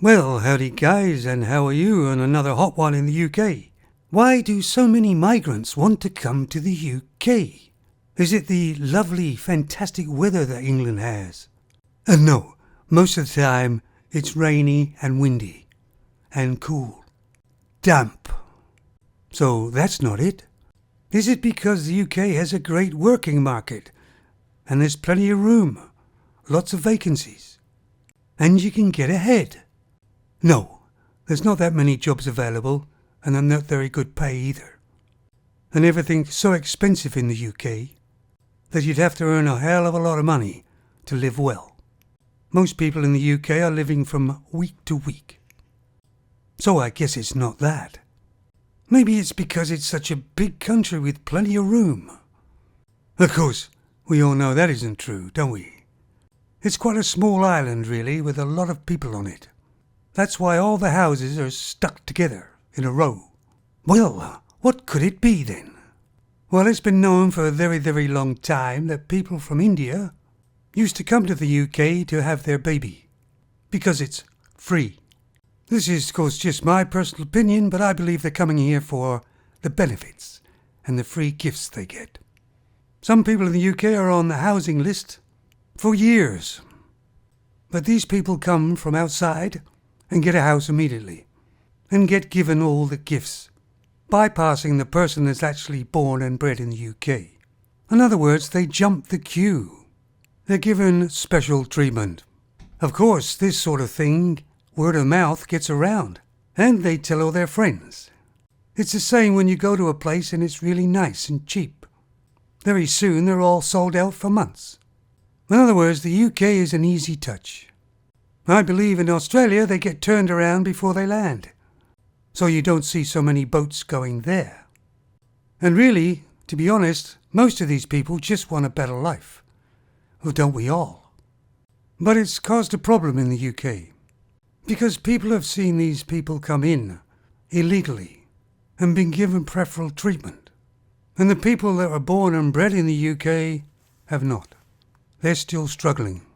Well, howdy guys, and how are you on another hot one in the UK? Why do so many migrants want to come to the UK? Is it the lovely, fantastic weather that England has? No, most of the time it's rainy and windy and cool, damp. So that's not it. Is it because the UK has a great working market and there's plenty of room, lots of vacancies, and you can get ahead? No, there's not that many jobs available, and they're not very good pay either. And everything's so expensive in the UK that you'd have to earn a hell of a lot of money to live well. Most people in the UK are living from week to week. So I guess it's not that. Maybe it's because it's such a big country with plenty of room. Of course, we all know that isn't true, don't we? It's quite a small island, really, with a lot of people on it. That's why all the houses are stuck together in a row. Well, what could it be then? Well, it's been known for a very, very long time that people from India used to come to the UK to have their baby, because it's free. This is, of course, just my personal opinion, but I believe they're coming here for the benefits and the free gifts they get. Some people in the UK are on the housing list for years, but these people come from outside and get a house immediately, and get given all the gifts, bypassing the person that's actually born and bred in the UK. In other words, they jump the queue. They're given special treatment. Of course, this sort of thing, word of mouth, gets around, and they tell all their friends. It's the same when you go to a place and it's really nice and cheap. Very soon they're all sold out for months. In other words, the UK is an easy touch. I believe in Australia they get turned around before they land, so you don't see so many boats going there. And really, to be honest, most of these people just want a better life. Well, don't we all? But it's caused a problem in the UK, because people have seen these people come in illegally and been given preferential treatment. And the people that were born and bred in the UK have not. They're still struggling.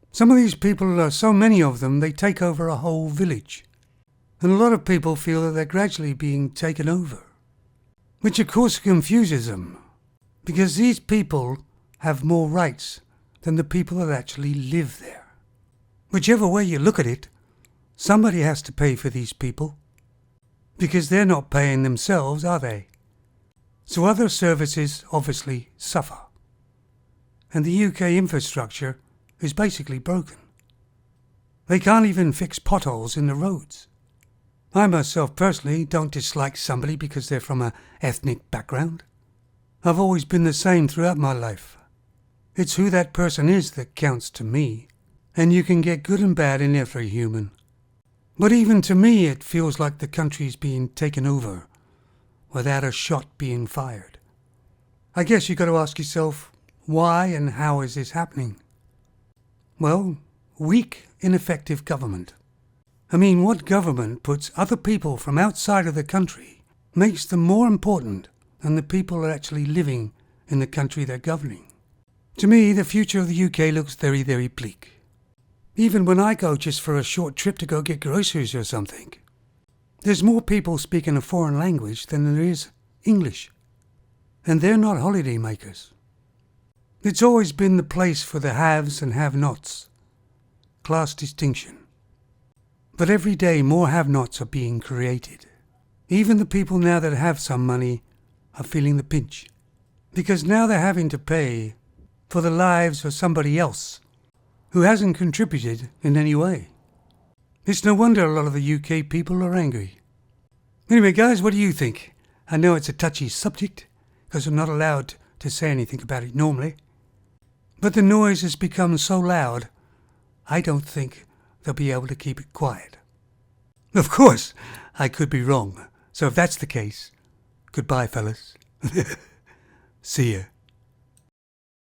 Some of these people are so many of them, they take over a whole village. And a lot of people feel that they're gradually being taken over. Which of course confuses them, because these people have more rights than the people that actually live there. Whichever way you look at it, somebody has to pay for these people, because they're not paying themselves, are they? So other services obviously suffer. And the UK infrastructure is basically broken. They can't even fix potholes in the roads. I myself personally don't dislike somebody because they're from an ethnic background. I've always been the same throughout my life. It's who that person is that counts to me, and you can get good and bad in every human. But even to me it feels like the country's being taken over without a shot being fired. I guess you've got to ask yourself, why and how is this happening? Well, weak, ineffective government. I mean, what government puts other people from outside of the country, makes them more important than the people that are actually living in the country they're governing? To me, the future of the UK looks very, very bleak. Even when I go just for a short trip to go get groceries or something, there's more people speaking a foreign language than there is English. And they're not holiday makers. It's always been the place for the haves and have-nots, class distinction. But every day more have-nots are being created. Even the people now that have some money are feeling the pinch, because now they're having to pay for the lives of somebody else who hasn't contributed in any way. It's no wonder a lot of the UK people are angry. Anyway, guys, what do you think? I know it's a touchy subject, because I'm not allowed to say anything about it normally. But the noise has become so loud, I don't think they'll be able to keep it quiet. Of course, I could be wrong. So if that's the case, goodbye, fellas. See ya.